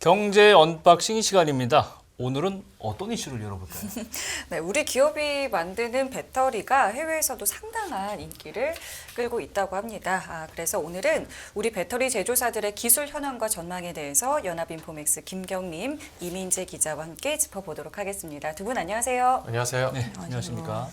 경제 언박싱 시간입니다. 오늘은 어떤 이슈를 열어볼까요? 네, 우리 기업이 만드는 배터리가 해외에서도 상당한 인기를 끌고 있다고 합니다. 그래서 오늘은 우리 배터리 제조사들의 기술 현황과 전망에 대해서 연합인포맥스 김경림, 이민재 기자와 함께 짚어보도록 하겠습니다. 두 분 안녕하세요. 안녕하세요. 네, 안녕하십니까.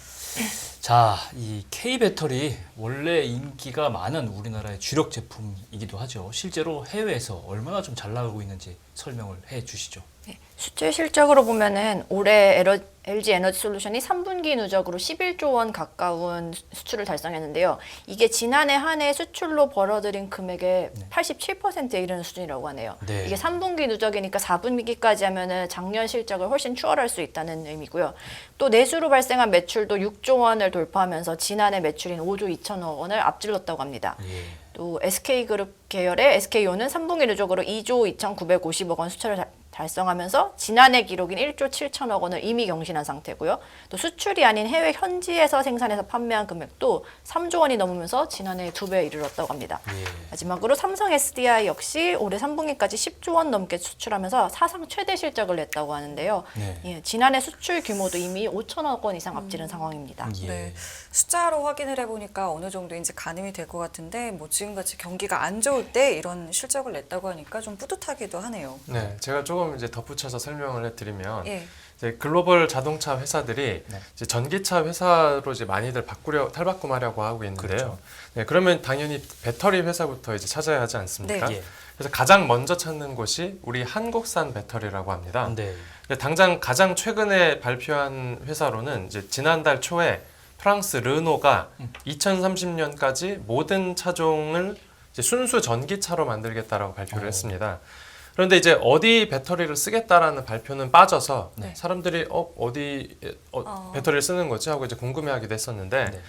자, 이 K배터리 원래 인기가 많은 우리나라의 주력 제품이기도 하죠. 실제로 해외에서 얼마나 좀 잘 나가고 있는지 설명을 해 주시죠. 네, 수출 실적으로 보면은 올해 LG 에너지 솔루션이 3분기 누적으로 11조 원 가까운 수출을 달성했는데요. 이게 지난해 한 해 수출로 벌어들인 금액의 87%에 이르는 수준이라고 하네요. 네. 이게 3분기 누적이니까 4분기까지 하면은 작년 실적을 훨씬 추월할 수 있다는 의미고요. 또 내수로 발생한 매출도 6조 원을 돌파하면서 지난해 매출인 5조 2천억 원을 앞질렀다고 합니다. 예. 또 SK그룹 계열의 SK온은 3분기 누적으로 2조 2,950억 원 수출을 달성하면서 지난해 기록인 1조 7천억 원을 이미 경신한 상태고요. 또 수출이 아닌 해외 현지에서 생산해서 판매한 금액도 3조 원이 넘으면서 지난해 2배에 이르렀다고 합니다. 예. 마지막으로 삼성 SDI 역시 올해 3분기까지 10조 원 넘게 수출하면서 사상 최대 실적을 냈다고 하는데요. 네. 예, 지난해 수출 규모도 이미 5천억 원 이상 앞지른 상황입니다. 예. 네, 숫자로 확인을 해보니까 어느 정도인지 가늠이 될 것 같은데 뭐 지금같이 경기가 안 좋을 때 이런 실적을 냈다고 하니까 좀 뿌듯하기도 하네요. 네, 제가 조금 이제 덧붙여서 설명을 해드리면 예. 이제 글로벌 자동차 회사들이 네. 이제 전기차 회사로 이제 많이들 탈바꿈하려고 하고 있는데요. 그렇죠. 네, 그러면 당연히 배터리 회사부터 이제 찾아야 하지 않습니까? 네. 예. 그래서 가장 먼저 찾는 곳이 우리 한국산 배터리라고 합니다. 네. 근데 당장 가장 최근에 발표한 회사로는 이제 지난달 초에 프랑스 르노가 2030년까지 모든 차종을 이제 순수 전기차로 만들겠다라고 발표를 했습니다. 그런데 이제 어디 배터리를 쓰겠다라는 발표는 빠져서 네. 사람들이 어디 배터리를 쓰는 거지 하고 이제 궁금해하기도 했었는데 네.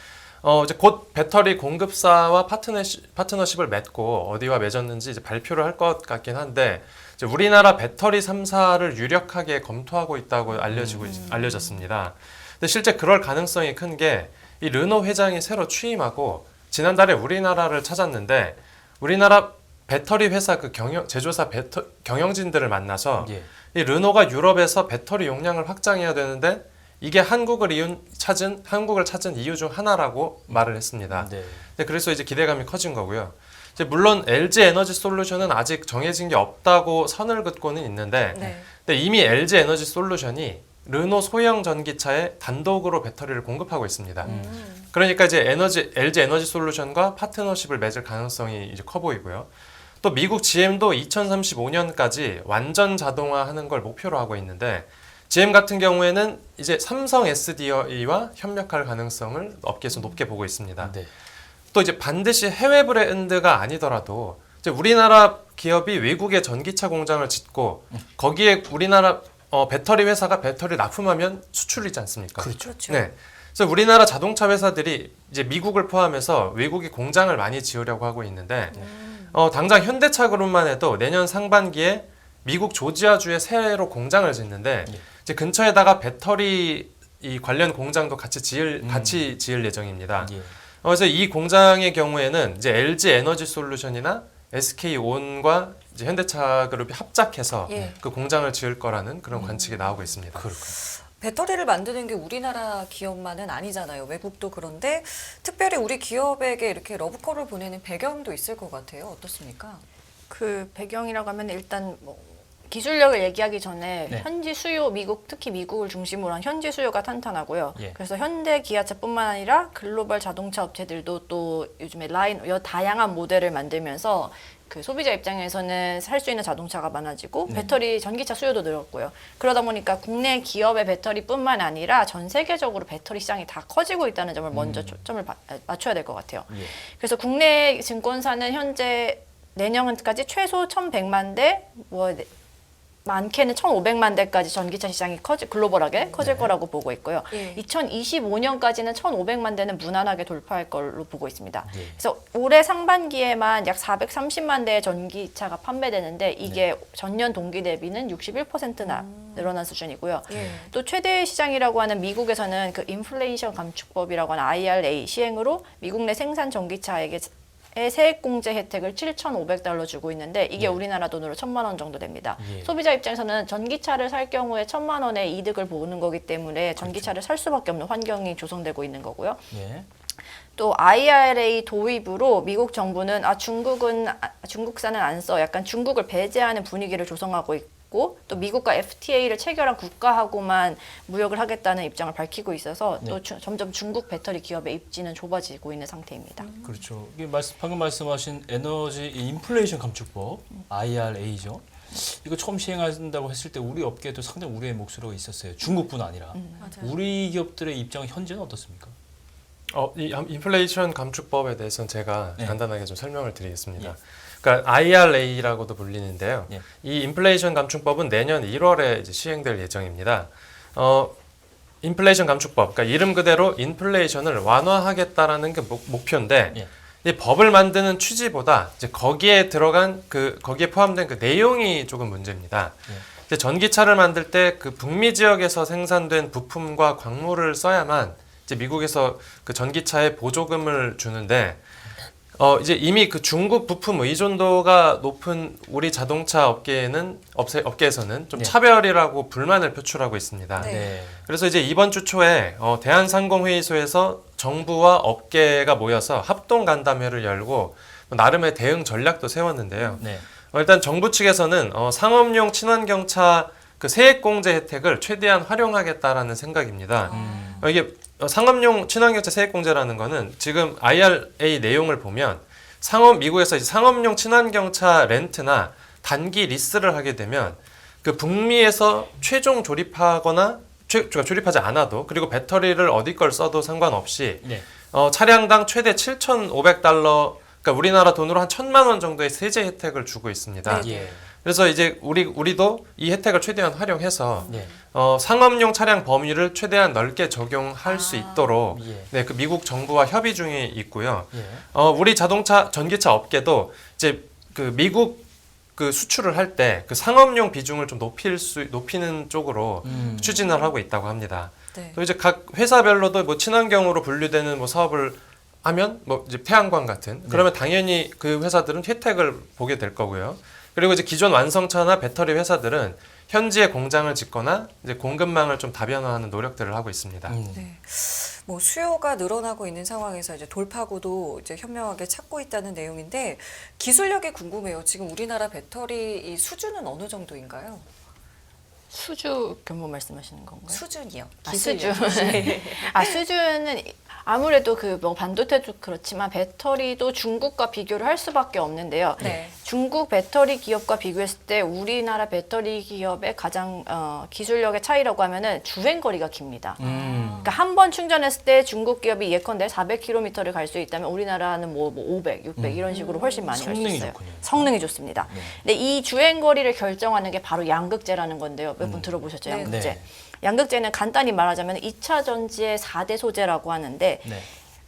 이제 곧 배터리 공급사와 파트너십을 맺고 어디와 맺었는지 이제 발표를 할 것 같긴 한데 이제 우리나라 배터리 3사를 유력하게 검토하고 있다고 알려졌습니다. 근데 실제 그럴 가능성이 큰 게 이 르노 회장이 새로 취임하고 지난달에 우리나라를 찾았는데 우리나라 배터리 회사 제조사 경영진들을 만나서 예. 이 르노가 유럽에서 배터리 용량을 확장해야 되는데 이게 한국을 찾은 이유 중 하나라고 말을 했습니다. 네. 그래서 이제 기대감이 커진 거고요. 이제 물론 LG 에너지 솔루션은 아직 정해진 게 없다고 선을 긋고는 있는데 네. 근데 이미 LG 에너지 솔루션이 르노 소형 전기차에 단독으로 배터리를 공급하고 있습니다. 그러니까 이제 LG 에너지 솔루션과 파트너십을 맺을 가능성이 이제 커 보이고요. 또 미국 GM도 2035년까지 완전 자동화하는 걸 목표로 하고 있는데 GM 같은 경우에는 이제 삼성 SDI와 협력할 가능성을 업계에서 높게 보고 있습니다. 네. 또 이제 반드시 해외 브랜드가 아니더라도 이제 우리나라 기업이 외국에 전기차 공장을 짓고 거기에 우리나라 배터리 회사가 배터리 납품하면 수출이지 않습니까? 그렇죠. 그렇죠. 네. 그래서 우리나라 자동차 회사들이 이제 미국을 포함해서 외국에 공장을 많이 지으려고 하고 있는데 당장 현대차 그룹만 해도 내년 상반기에 미국 조지아주에 새로 공장을 짓는데 이제 근처에다가 배터리 이 관련 공장도 같이 지을 예정입니다. 예. 그래서 이 공장의 경우에는 이제 LG 에너지 솔루션이나 SK온과 이제 현대차 그룹이 합작해서 예. 그 공장을 지을 거라는 그런 관측이 나오고 있습니다. 그렇군요. 배터리를 만드는 게 우리나라 기업만은 아니잖아요. 외국도 그런데 특별히 우리 기업에게 이렇게 러브콜을 보내는 배경도 있을 것 같아요. 어떻습니까? 그 배경이라고 하면 일단 뭐 기술력을 얘기하기 전에 네. 현지 수요, 특히 미국을 중심으로 한 현지 수요가 탄탄하고요. 예. 그래서 현대 기아차뿐만 아니라 글로벌 자동차 업체들도 또 요즘에 다양한 모델을 만들면서 그 소비자 입장에서는 살 수 있는 자동차가 많아지고 배터리 전기차 수요도 늘었고요. 그러다 보니까 국내 기업의 배터리뿐만 아니라 전 세계적으로 배터리 시장이 다 커지고 있다는 점을 먼저 초점을 맞춰야 될 것 같아요. 예. 그래서 국내 증권사는 현재 내년까지 최소 1,100만 대, 많게는 1,500만 대까지 전기차 시장이 글로벌하게 커질 거라고 보고 있고요. 예. 2025년까지는 1,500만 대는 무난하게 돌파할 걸로 보고 있습니다. 예. 그래서 올해 상반기에만 약 430만 대의 전기차가 판매되는데 이게 전년 동기 대비는 61%나 늘어난 수준이고요. 예. 또 최대 시장이라고 하는 미국에서는 그 인플레이션 감축법이라고 하는 IRA 시행으로 미국 내 생산 전기차에게 세액공제 혜택을 7,500달러 주고 있는데 이게 예. 우리나라 돈으로 1,000만 원 정도 됩니다. 예. 소비자 입장에서는 전기차를 살 경우에 1,000만 원의 이득을 보는 거기 때문에 전기차를 살 수밖에 없는 환경이 조성되고 있는 거고요. 예. 또 IRA 도입으로 미국 정부는 중국산은 안 써. 약간 중국을 배제하는 분위기를 조성하고 있고 또 미국과 FTA를 체결한 국가하고만 무역을 하겠다는 입장을 밝히고 있어서 네. 또 점점 중국 배터리 기업의 입지는 좁아지고 있는 상태입니다. 그렇죠. 이게 방금 말씀하신 에너지 인플레이션 감축법 IRA죠. 이거 처음 시행한다고 했을 때 우리 업계도 상당히 우려의 목소리가 있었어요. 중국뿐 아니라 맞아요. 우리 기업들의 입장은 현재는 어떻습니까? 이 인플레이션 감축법에 대해서는 제가 네. 간단하게 좀 설명을 드리겠습니다. 예. 그러니까 IRA라고도 불리는데요. 예. 이 인플레이션 감축법은 내년 1월에 이제 시행될 예정입니다. 인플레이션 감축법, 그러니까 이름 그대로 인플레이션을 완화하겠다라는 게 목표인데 예. 이 법을 만드는 취지보다 이제 거기에 포함된 그 내용이 조금 문제입니다. 예. 이제 전기차를 만들 때 그 북미 지역에서 생산된 부품과 광물을 써야만 이제 미국에서 그 전기차에 보조금을 주는데 이제 이미 그 중국 부품 의존도가 높은 우리 자동차 업계에서는 좀 네. 차별이라고 불만을 표출하고 있습니다. 네. 네. 그래서 이제 이번 주 초에 대한상공회의소에서 정부와 업계가 모여서 합동 간담회를 열고 나름의 대응 전략도 세웠는데요. 네. 일단 정부 측에서는 상업용 친환경차 그 세액공제 혜택을 최대한 활용하겠다라는 생각입니다. 이게 상업용 친환경차 세액공제라는 거는 지금 IRA 내용을 보면 미국에서 이제 상업용 친환경차 렌트나 단기 리스를 하게 되면 그 북미에서 최종 조립하거나 조립하지 않아도 그리고 배터리를 어디 걸 써도 상관없이 네. 차량당 최대 7,500달러 그러니까 우리나라 돈으로 한 1,000만 원 정도의 세제 혜택을 주고 있습니다. 네. 예. 그래서 이제 우리도 이 혜택을 최대한 활용해서 네. 상업용 차량 범위를 최대한 넓게 적용할 수 있도록 예. 네, 그 미국 정부와 협의 중에 있고요. 예. 우리 전기차 업계도 이제 그 미국 그 수출을 할 때 그 상업용 비중을 좀 높이는 쪽으로 추진을 하고 있다고 합니다. 네. 또 이제 각 회사별로도 뭐 친환경으로 분류되는 뭐 사업을 하면 뭐 이제 태양광 같은 그러면 당연히 그 회사들은 혜택을 보게 될 거고요. 그리고 이제 기존 완성차나 배터리 회사들은 현지에 공장을 짓거나 이제 공급망을 좀 다변화하는 노력들을 하고 있습니다. 네. 뭐 수요가 늘어나고 있는 상황에서 이제 돌파구도 이제 현명하게 찾고 있다는 내용인데 기술력이 궁금해요. 지금 우리나라 배터리 이 수준은 어느 정도인가요? 수주 규모 말씀하시는 건가요? 수준이요. 수준. 네. 수준은 아무래도 그 뭐 반도체도 그렇지만 배터리도 중국과 비교를 할 수밖에 없는데요. 네. 중국 배터리 기업과 비교했을 때 우리나라 배터리 기업의 가장 기술력의 차이라고 하면은 주행 거리가 깁니다. 그러니까 한 번 충전했을 때 중국 기업이 예컨대 400km를 갈 수 있다면 우리나라는 뭐 500, 600 이런 식으로 훨씬 많이 갈 수 성능이 있어요. 좋군요. 성능이 좋습니다. 네. 근데 이 주행 거리를 결정하는 게 바로 양극재라는 건데요. 몇 분 들어보셨죠? 네. 양극재. 네. 양극재는 간단히 말하자면 2차 전지의 4대 소재라고 하는데 네.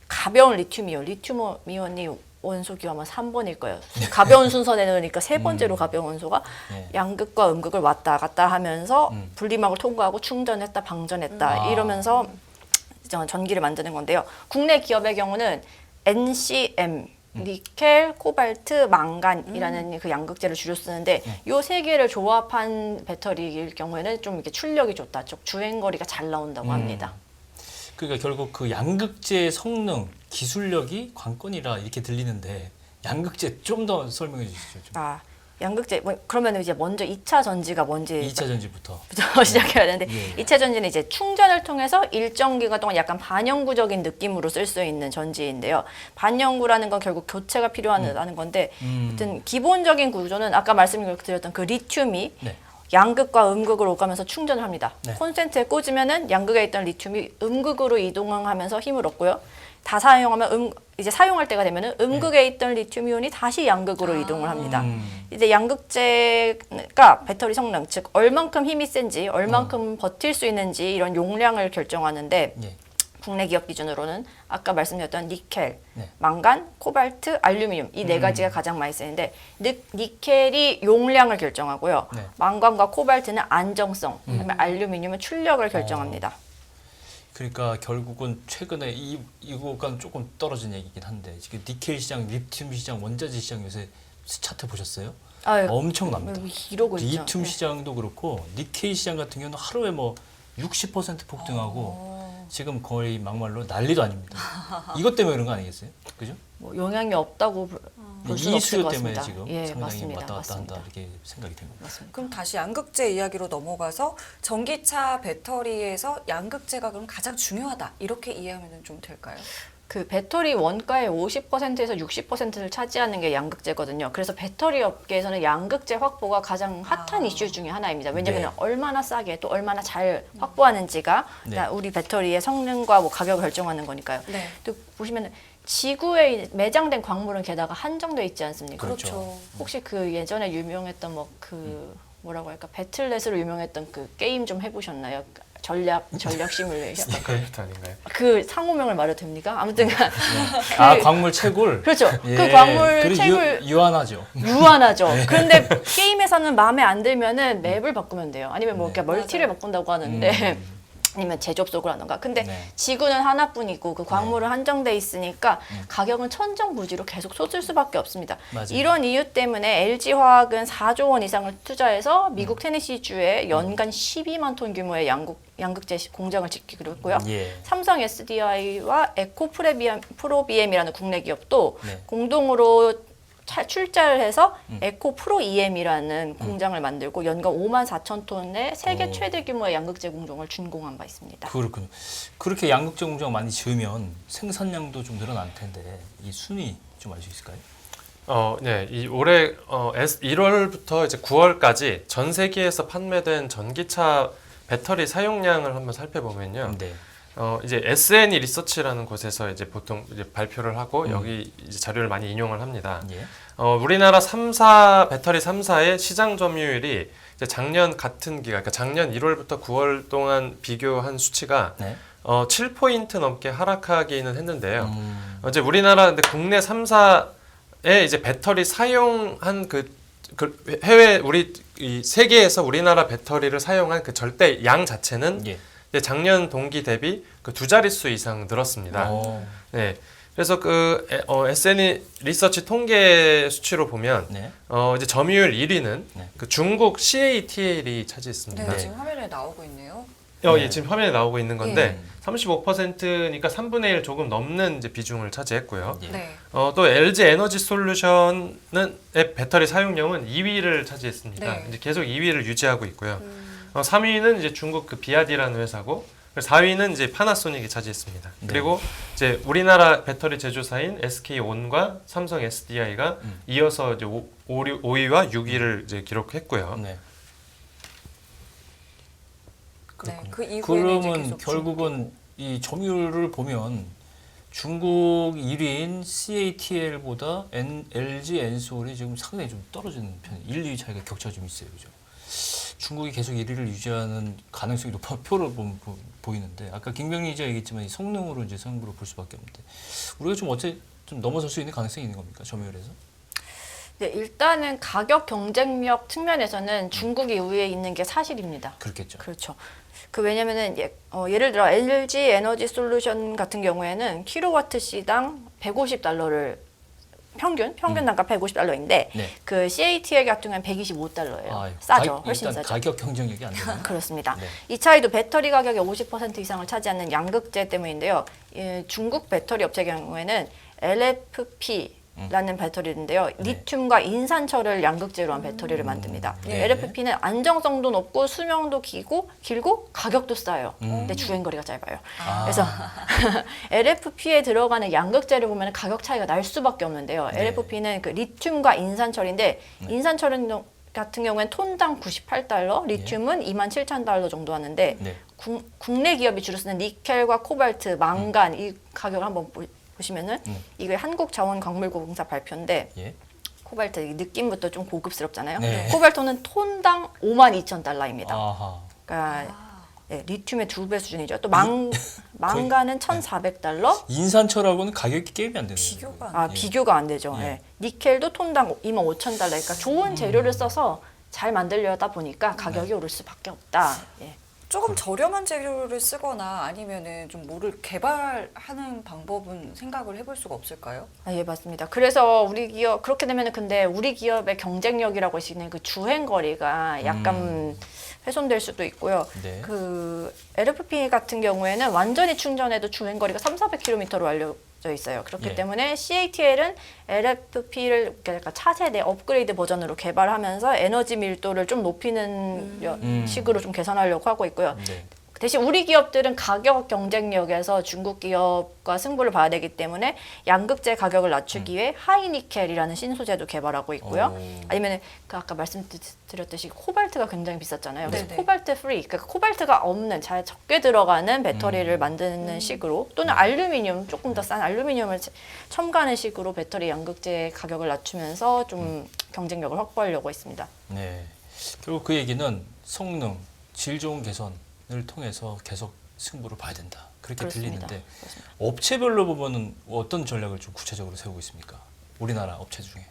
가벼운 리튬이온이 원소기호 아마 3번일 거예요. 가벼운 순서에 넣으니까 세 번째로 가벼운 원소가 네. 양극과 음극을 왔다 갔다 하면서 분리막을 통과하고 충전했다 방전했다 이러면서 전기를 만드는 건데요. 국내 기업의 경우는 NCM 니켈, 코발트, 망간이라는 그 양극재를 주로 쓰는데 요 세 개를 조합한 배터리일 경우에는 좀 이렇게 출력이 좋다, 좀 주행 거리가 잘 나온다고 합니다. 그러니까 결국 그 양극재의 성능, 기술력이 관건이라 이렇게 들리는데 양극재 좀 더 설명해 주시죠. 좀. 양극재 그러면 이제 먼저 2차 전지가 뭔지 2차 전지부터. 시작해야 되는데 예. 2차 전지는 이제 충전을 통해서 일정 기간 동안 약간 반영구적인 느낌으로 쓸 수 있는 전지인데요. 반영구라는 건 결국 교체가 필요하다는 건데 아무튼 기본적인 구조는 아까 말씀드렸던 그 리튬이 네. 양극과 음극을 오가면서 충전을 합니다. 네. 콘센트에 꽂으면은 양극에 있던 리튬이 음극으로 이동하면서 힘을 얻고요. 다 사용하면 이제 사용할 때가 되면은 음극에 있던 리튬 이온이 다시 양극으로 이동을 합니다. 이제 양극재가 배터리 성능, 즉 얼만큼 힘이 센지, 얼만큼 버틸 수 있는지 이런 용량을 결정하는데 예. 국내 기업 기준으로는 아까 말씀드렸던 니켈, 네. 망간, 코발트, 알루미늄 이 네 가지가 가장 많이 쓰는데 니켈이 용량을 결정하고요. 네. 망간과 코발트는 안정성, 그다음에 알루미늄은 출력을 결정합니다. 그러니까 결국은 최근에 이거가 조금 떨어진 얘기긴 한데 지금 니켈 시장, 리튬 시장, 원자재 시장 요새 차트 보셨어요? 아, 엄청납니다. 이러고 있죠. 리튬 네. 시장도 그렇고 니켈 시장 같은 경우는 하루에 뭐 60% 폭등하고 지금 거의 막말로 난리도 아닙니다. 이것 때문에 그런 거 아니겠어요? 그죠? 뭐 영향이 없다고 볼 수는 이 없을 수요 것 때문에 같습니다. 지금 예, 상당히 맞습니다. 왔다 갔다 맞습니다. 한다 이렇게 생각이 됩니다. 맞습니다. 그럼 다시 양극재 이야기로 넘어가서 전기차 배터리에서 양극재가 그럼 가장 중요하다 이렇게 이해하면 좀 될까요? 그 배터리 원가의 50%에서 60%를 차지하는 게 양극재거든요. 그래서 배터리 업계에서는 양극재 확보가 가장 핫한 이슈 중에 하나입니다. 왜냐하면 네. 얼마나 싸게 또 얼마나 잘 확보하는지가 네. 우리 배터리의 성능과 뭐 가격을 결정하는 거니까요. 네. 또 보시면 지구에 매장된 광물은 게다가 한정돼 있지 않습니까? 그렇죠. 혹시 그 예전에 유명했던 뭐 그 뭐라고 할까 배틀넷으로 유명했던 그 게임 좀 해보셨나요? 전략 시뮬레이션. 스타크래프트 아닌가요? 그 상호명을 말해도 됩니까? 아무튼 광물 채굴. 그렇죠. 예, 그 광물 그리고 책을 유한하죠. 유한하죠. 그런데 게임에서는 마음에 안 들면은 맵을 바꾸면 돼요. 아니면 뭐 이렇게 멀티를 바꾼다고 하는데 아니면 제접속을 하던가. 근데 네. 지구는 하나뿐이고 그 광물은 한정돼 있으니까 가격은 천정부지로 계속 솟을 수밖에 없습니다. 맞아요. 이런 이유 때문에 LG화학은 4조 원 이상을 투자해서 미국 테네시주에 연간 12만 톤 규모의 양극재 공장을 짓기로 했고요. 예. 삼성 SDI와 에코 프로비엠이라는 국내 기업도 네. 공동으로 출자를 해서 에코 프로 EM이라는 공장을 만들고 연간 5만 4천 톤의 세계 오. 최대 규모의 양극재 공정을 준공한 바 있습니다. 그렇군요. 그렇게 양극재 공장 많이 지으면 생산량도 좀 늘어날 텐데 이 순위 좀 알 수 있을까요? 네, 이 올해 1월부터 이제 9월까지 전 세계에서 판매된 전기차 배터리 사용량을 한번 살펴보면요. 네. 이제 SNE 리서치라는 곳에서 이제 보통 이제 발표를 하고 여기 이제 자료를 많이 인용을 합니다. 예. 우리나라 배터리 3사의 시장 점유율이 이제 작년 같은 기간, 그러니까 작년 1월부터 9월 동안 비교한 수치가 네. 7포인트 넘게 하락하기는 했는데요. 이제 우리나라 근데 국내 3사의 이제 배터리 사용한 그 해외 이 세계에서 우리나라 배터리를 사용한 그 절대 양 자체는 예. 이제 작년 동기 대비 그 두 자릿수 이상 늘었습니다. 네. 그래서 그 SNE 리서치 통계 수치로 보면 네. 이제 점유율 1위는 네. 그 중국 CATL이 차지했습니다. 네, 지금 화면에 나오고 있네요. 예, 지금 화면에 나오고 있는 건데 예. 35%니까 3분의 1 조금 넘는 이제 비중을 차지했고요. 예. 네. 또 LG 에너지 솔루션의 배터리 사용량은 2위를 차지했습니다. 네. 이제 계속 2위를 유지하고 있고요. 3위는 이제 중국 그 비아디라는 회사고 4위는 이제 파나소닉이 차지했습니다. 네. 그리고 이제 우리나라 배터리 제조사인 SK온과 삼성 SDI가 이어서 이제 5위와 6위를 이제 기록했고요. 네. 그렇군요. 그 이후에는 이제 그러면 계속 결국은 이 점유율을 보면 중국 1위인 CATL보다 LG 엔솔이 지금 상당히 좀 떨어지는 편, 1, 2위 차이가 격차가 좀 있어요, 그죠? 중국이 계속 1위를 유지하는 가능성이 높아 표를 보이는데 아까 김병리 기자 얘기했지만 이 성능으로 이제 승부를 볼 수밖에 없는데 우리가 좀 넘어설 수 있는 가능성이 있는 겁니까 점유율에서? 네, 일단은 가격 경쟁력 측면에서는 중국이 우위에 있는 게 사실입니다. 그렇겠죠. 그렇죠. 왜냐면은 예를 들어 LG 에너지 솔루션 같은 경우에는 킬로와트 시당 150달러를 평균 단가 150달러인데 네. 그 CATL 같은 경우는 125달러예요. 아유, 싸죠. 훨씬 일단 싸죠. 가격 경쟁력이 안 되는. 그렇습니다. 네. 이 차이도 배터리 가격의 50% 이상을 차지하는 양극재 때문인데요. 중국 배터리 업체 경우에는 LFP라는 배터리인데요. 리튬과 인산철을 양극재로 한 배터리를 만듭니다. 네. LFP는 안정성도 높고 수명도 길고 가격도 싸요. 근데 주행거리가 짧아요. 그래서 LFP에 들어가는 양극재를 보면 가격 차이가 날 수밖에 없는데요. 네. LFP는 그 리튬과 인산철인데 인산철은 같은 경우에는 톤당 98달러, 리튬은 27,000달러 정도 하는데 네. 국내 기업이 주로 쓰는 니켈과 코발트, 망간 이 가격을 한번 보시면은 이게 한국자원광물공사 발표인데 예. 코발트 느낌부터 좀 고급스럽잖아요. 네. 코발트는 톤당 52,000달러입니다. 아하. 그러니까 리튬의 2배 수준이죠. 또 망간은 1,400달러. 인산철하고는 가격이 게임이 안 되는 비교가 거예요. 비교가 안 되죠. 예. 예. 니켈도 톤당 25,000달러. 그러니까 좋은 재료를 써서 잘 만들려다 보니까 가격이 오를 수밖에 없다. 예. 조금 저렴한 재료를 쓰거나 아니면은 좀 뭐를 개발하는 방법은 생각을 해볼 수가 없을까요? 아, 예, 맞습니다. 그래서 우리 기업 그렇게 되면은 근데 우리 기업의 경쟁력이라고 하시는 그 주행 거리가 약간 훼손될 수도 있고요. 네. 그 LFP 같은 경우에는 완전히 충전해도 주행 거리가 3,400km로 알려져 있어요. 그렇기 예. 때문에 CATL은 LFP를 그러니까 차세대 업그레이드 버전으로 개발하면서 에너지 밀도를 좀 높이는 식으로 좀 개선하려고 하고 있고요. 네. 대신 우리 기업들은 가격 경쟁력에서 중국 기업과 승부를 봐야 되기 때문에 양극재 가격을 낮추기 위해 하이니켈이라는 신소재도 개발하고 있고요. 오. 아니면 그 아까 말씀드렸듯이 코발트가 굉장히 비쌌잖아요. 그래서 네네. 코발트 프리, 그러니까 코발트가 없는 잘 적게 들어가는 배터리를 만드는 식으로 또는 알루미늄 조금 더 싼 알루미늄을 첨가하는 식으로 배터리 양극재 가격을 낮추면서 좀 경쟁력을 확보하려고 했습니다. 네. 결국 그 얘기는 성능, 질 좋은 개선을 통해서 계속 승부를 봐야 된다. 그렇게 그렇습니다. 들리는데 업체별로 보면은 어떤 전략을 좀 구체적으로 세우고 있습니까? 우리나라 업체 중에.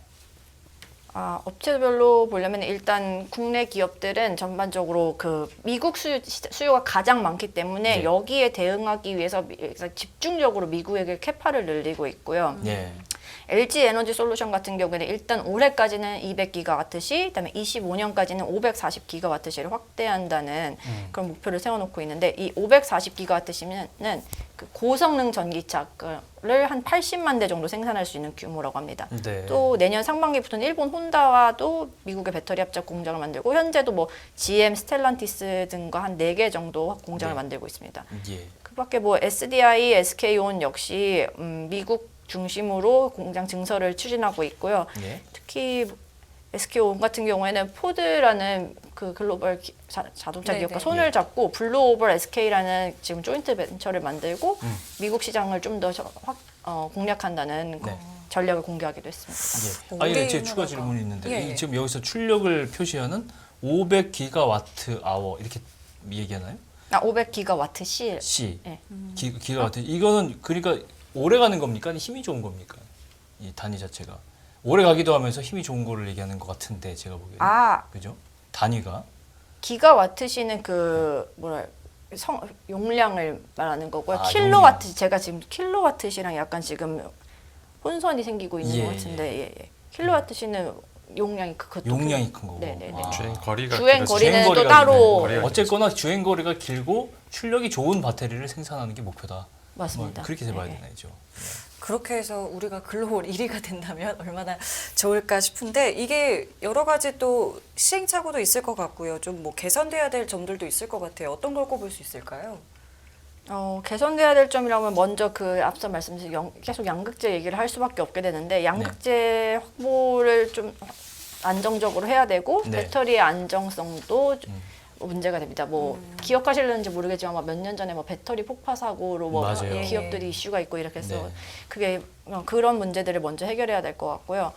아, 업체별로 보려면 일단 국내 기업들은 전반적으로 그 미국 수요가 가장 많기 때문에 네. 여기에 대응하기 위해서 집중적으로 미국에게 캐파를 늘리고 있고요. 네. LG 에너지 솔루션 같은 경우에는 일단 올해까지는 200기가와트시, 그다음에 25년까지는 540기가와트시를 확대한다는 그런 목표를 세워놓고 있는데 이 540기가와트시면은 그 고성능 전기차를 한 80만 대 정도 생산할 수 있는 규모라고 합니다. 네. 또 내년 상반기부터는 일본 혼다와도 미국의 배터리 합작 공장을 만들고 현재도 뭐 GM, 스텔란티스 등과 한 4개 정도 공장을 네. 만들고 있습니다. 예. 그밖에 뭐 SDI, SK온 역시 미국 중심으로 공장 증설을 추진하고 있고요. 예. 특히 SK온 같은 경우에는 포드라는 그 글로벌 자동차 네네. 기업과 손을 잡고 블루오벌 SK라는 지금 조인트 벤처를 만들고 미국 시장을 좀 더 공략한다는 네. 전략을 공개하기도 했습니다. 예. 아니, 제 우리나라가- 추가 질문이 있는데 예, 이 예. 지금 여기서 출력을 표시하는 500기가와트 아워 이렇게 얘기하나요? 아, 500기가와트시. C. 예. 기가와트. 이거는 그러니까 오래 가는 겁니까? 아니면 힘이 좋은 겁니까? 이 단위 자체가 오래 가기도 하면서 힘이 좋은 거를 얘기하는 것 같은데 제가 보기에는. 아, 그죠? 단위가. 기가와트시는 그 뭐라 용량을 말하는 거고요. 아, 킬로와트 제가 지금 킬로와트시랑 약간 지금 혼선이 생기고 있는 예, 것 같은데 예. 킬로와트시는 용량이 그것도 용량이 큰 거고. 네네네. 아. 주행 거리가 주행 길어지죠. 거리는 주행 또 거리가 따로 길네. 거리가 어쨌거나 주행 거리가 길고 출력이 좋은 배터리를 생산하는 게 목표다. 맞습니다. 뭐 그렇게 해봐야 예. 되나요, 그렇게 해서 우리가 글로벌 1위가 된다면 얼마나 좋을까 싶은데 이게 여러 가지 또 시행착오도 있을 것 같고요. 좀 뭐 개선돼야 될 점들도 있을 것 같아요. 어떤 걸 꼽을 수 있을까요? 개선돼야 될 점이라면 먼저 그 앞서 말씀드린 계속 양극재 얘기를 할 수밖에 없게 되는데 양극재 확보를 좀 안정적으로 해야 되고 네. 배터리의 안정성도 문제가 됩니다. 뭐 기억하실는지 모르겠지만 몇 년 전에 뭐 배터리 폭파 사고로 뭐 맞아요. 기업들이 이슈가 있고 이렇게 해서 네. 그게 그런 문제들을 먼저 해결해야 될 것 같고요.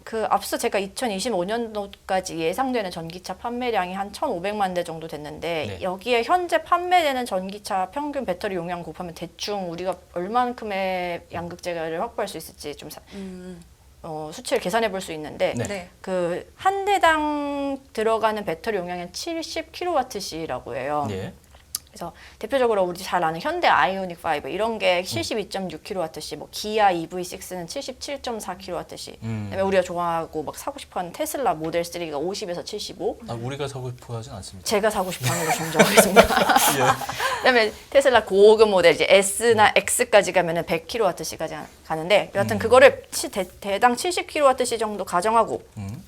그 앞서 제가 2025년도까지 예상되는 전기차 판매량이 한 1,500만 대 정도 됐는데 네. 여기에 현재 판매되는 전기차 평균 배터리 용량 곱하면 대충 우리가 얼만큼의 양극재를 확보할 수 있을지 좀 수치를 계산해 볼 수 있는데 네. 그 한 대당 들어가는 배터리 용량은 70kWh라고 해요. 예. 그래서 대표적으로 우리 잘 아는 현대 아이오닉 5 이런 게 72.6kWh, 뭐 기아 EV6는 77.4kWh. 그다음에 우리가 좋아하고 막 사고 싶어하는 테슬라 모델 3가 50에서 75. 아, 우리가 사고 싶어 하진 않습니다. 제가 사고 싶어하는 거 정정하겠습니다. 그다음에 테슬라 고급 모델 이제 S나 X까지 가면은 100kWh까지 가는데 여하튼 그거를 대당 70kWh 정도 가정하고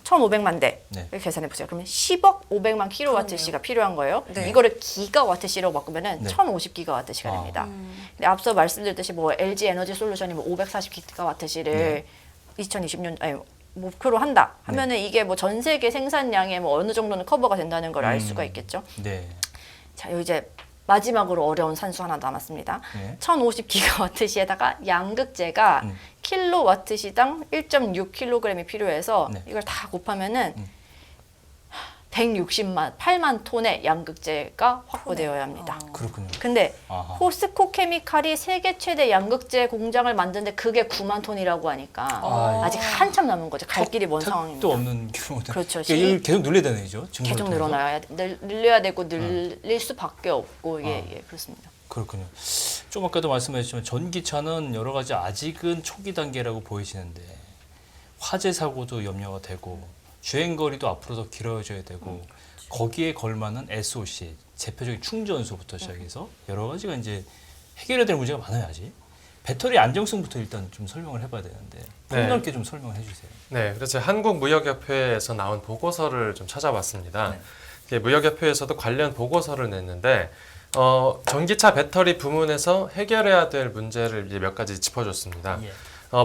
1,500만 대 네. 계산해 보세요. 그러면 10억 500만 kWh가 필요한 거예요. 네. 이거를 기가와트시로 바꾸면은 네. 1,050기가와트시가 됩니다. 근데 앞서 말씀드렸듯이 뭐 LG 에너지 솔루션이 뭐 540기가와트시를 2020년 목표로 한다 하면은 이게 뭐 전 세계 생산량의 뭐 어느 정도는 커버가 된다는 걸 알 수가 있겠죠. 네. 자, 여기 이제 마지막으로 어려운 산수 하나 남았습니다. 네. 1050기가와트시에다가 양극재가 킬로와트시당 1.6kg이 필요해서 네. 이걸 다 곱하면은 8만 톤의 양극재가 확보되어야 합니다. 그렇군요. 근데 아하. 포스코 케미칼이 세계 최대 양극재 공장을 만드는데 그게 9만 ton이라고 하니까 아, 아직 한참 남은 거죠. 갈 길이 먼 상황입니다. 또 없는 규모는. 그렇죠. 그러니까 이걸 계속 늘려야 되는 거죠. 증거를 계속 통해서. 늘어나야 늘려야 되고 늘릴 수밖에 없고 이게 예, 그렇습니다. 그렇군요. 좀 아까도 말씀하셨지만 전기차는 여러 가지 아직은 초기 단계라고 보이시는데 화재 사고도 염려가 되고 주행 거리도 앞으로 더 길어져야 되고 거기에 걸맞는 SOC 대표적인 충전소부터 시작해서 여러 가지가 이제 해결해야 될 문제가 많아요 아직. 배터리 안정성부터 일단 좀 설명을 해봐야 되는데 폭넓게 좀 설명을 해주세요. 네, 그래서 한국무역협회에서 나온 보고서를 좀 찾아봤습니다. 네. 이게 무역협회에서도 관련 보고서를 냈는데 전기차 배터리 부문에서 해결해야 될 문제를 이제 몇 가지 짚어줬습니다. 예.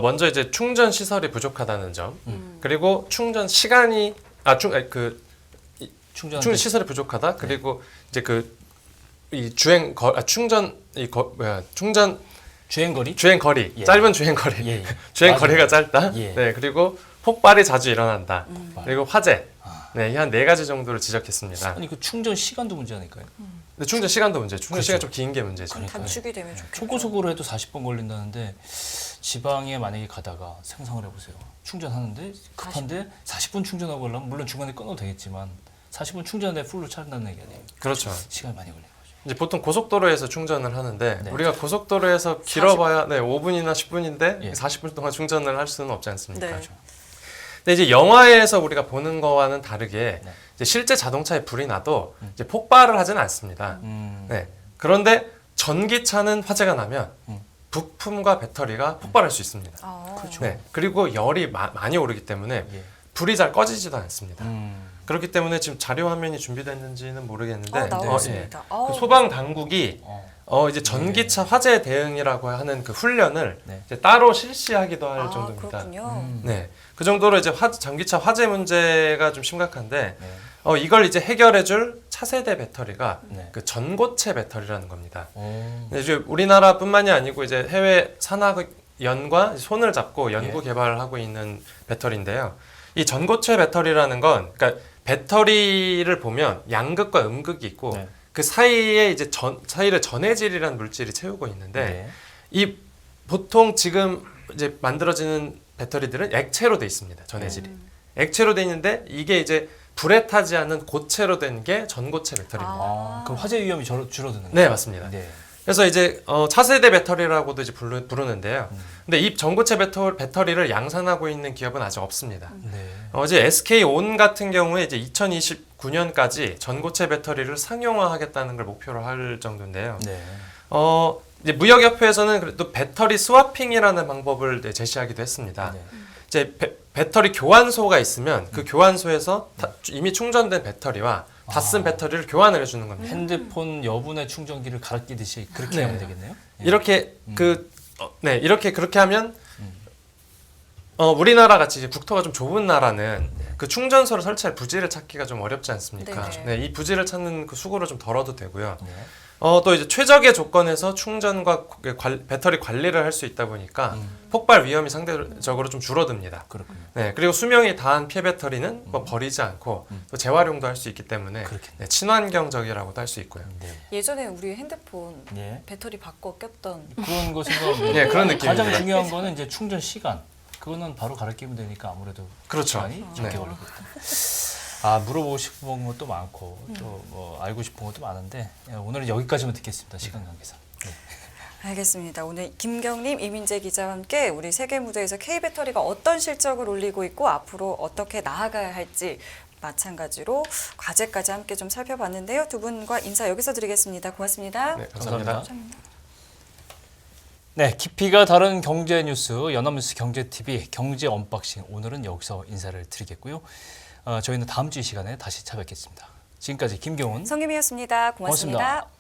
먼저 이제 충전 시설이 부족하다는 점, 그리고 충전 시간이 충전 충전 시설이 부족하다. 그리고 이제 이 주행 충전 충전 주행 거리? 주행 거리 예. 짧은 주행 거리 예. 주행 맞아요. 거리가 짧다. 예. 네, 그리고 폭발이 자주 일어난다. 그리고 화재. 아. 네, 이 한 네 가지 정도를 지적했습니다. 아니 그 충전 시간도 문제 아닐까요? 근데 충전 시간도 문제. 충전 그렇죠. 시간 좀 긴 게 문제죠. 그러니까요. 단축이 되면 좋겠죠. 초고속으로 해도 40분 걸린다는데 지방에 만약에 가다가 상상을 해보세요. 충전하는데 급한데 40분 충전하고 가려면 물론 중간에 끊어도 되겠지만 40분 충전에 풀로 차린다는 얘기 아니에요. 그렇죠. 시간이 많이 걸리는 거죠. 이제 보통 고속도로에서 충전을 하는데 네. 우리가 고속도로에서 길어봐야 5분이나 10분인데 예. 40분 동안 충전을 할 수는 없지 않습니까? 네. 그렇죠. 근데 이제 영화에서 우리가 보는 거와는 다르게 네. 이제 실제 자동차에 불이 나도 이제 폭발을 하지는 않습니다. 음. 네. 그런데 전기차는 화재가 나면 부품과 배터리가 폭발할 수 있습니다. 그렇죠. 네. 그리고 열이 많이 오르기 때문에 예. 불이 잘 꺼지지도 않습니다. 음. 그렇기 때문에 지금 자료 화면이 준비됐는지는 모르겠는데 나왔습니다. 그 소방 당국이 이제 전기차 화재 대응이라고 하는 그 훈련을 네. 이제 따로 실시하기도 할 정도입니다. 그렇군요. 네, 그 정도로 이제 전기차 화재 문제가 좀 심각한데 네. 이걸 이제 해결해줄 차세대 배터리가 네. 그 전고체 배터리라는 겁니다. 오. 근데 이제 우리나라뿐만이 아니고 이제 해외 산학연과 손을 잡고 연구 예. 개발을 하고 있는 배터리인데요. 이 전고체 배터리라는 건 그러니까 배터리를 보면 양극과 음극이 있고 네. 그 사이에 이제 사이를 전해질이라는 물질이 채우고 있는데 네. 이 보통 지금 이제 만들어지는 배터리들은 액체로 돼 있습니다. 전해질이. 액체로 돼 있는데 이게 이제 불에 타지 않는 고체로 된 게 전고체 배터리입니다. 그럼 화재 위험이 줄어드는 거예요? 네, 맞습니다. 네. 그래서 이제 차세대 배터리라고도 이제 부르는데요. 근데 이 전고체 배터리를 양산하고 있는 기업은 아직 없습니다. 네. 이제 SK온 같은 경우에 이제 2029년까지 전고체 배터리를 상용화하겠다는 걸 목표로 할 정도인데요. 네. 이제 무역협회에서는 그래도 배터리 스와핑이라는 방법을 이제 제시하기도 했습니다. 네. 이제 배터리 교환소가 있으면 그 교환소에서 이미 충전된 배터리와 다 쓴 배터리를 교환을 해주는 겁니다. 핸드폰 여분의 충전기를 갈아 끼듯이 그렇게 네. 하면 되겠네요. 예. 이렇게 그렇게 하면 우리나라 같이 이제 국토가 좀 좁은 나라는 그 충전소를 설치할 부지를 찾기가 좀 어렵지 않습니까? 네네. 네, 이 부지를 찾는 그 수고를 좀 덜어도 되고요. 네. 또 이제 최적의 조건에서 충전과 배터리 관리를 할 수 있다 보니까 폭발 위험이 상대적으로 좀 줄어듭니다. 그렇군요. 네, 그리고 수명이 다한 폐 배터리는 뭐 버리지 않고 또 재활용도 할 수 있기 때문에 그렇겠네요. 네, 친환경적이라고도 할 수 있고요. 네. 예전에 우리 핸드폰 예. 배터리 바꿔 꼈던 그런 거 생각하면 네, 그런 느낌입니다. 가장 중요한 거는 이제 충전 시간. 그거는 바로 갈아 끼면 되니까 아무래도 그렇죠. 시간이 적게 네. 걸리거든요. 아, 물어보고 싶은 것도 많고 또 뭐 알고 싶은 것도 많은데 오늘은 여기까지만 듣겠습니다. 시간 관계상. 네. 알겠습니다. 오늘 김경림, 이민재 기자와 함께 우리 세계 무대에서 K배터리가 어떤 실적을 올리고 있고 앞으로 어떻게 나아가야 할지 마찬가지로 과제까지 함께 좀 살펴봤는데요. 두 분과 인사 여기서 드리겠습니다. 고맙습니다. 네, 감사합니다. 네, 깊이가 다른 경제 뉴스 연합뉴스 경제TV 경제 언박싱 오늘은 여기서 인사를 드리겠고요. 저희는 다음 주 이 시간에 다시 찾아뵙겠습니다. 지금까지 김경훈 성김이었습니다. 고맙습니다. 고맙습니다.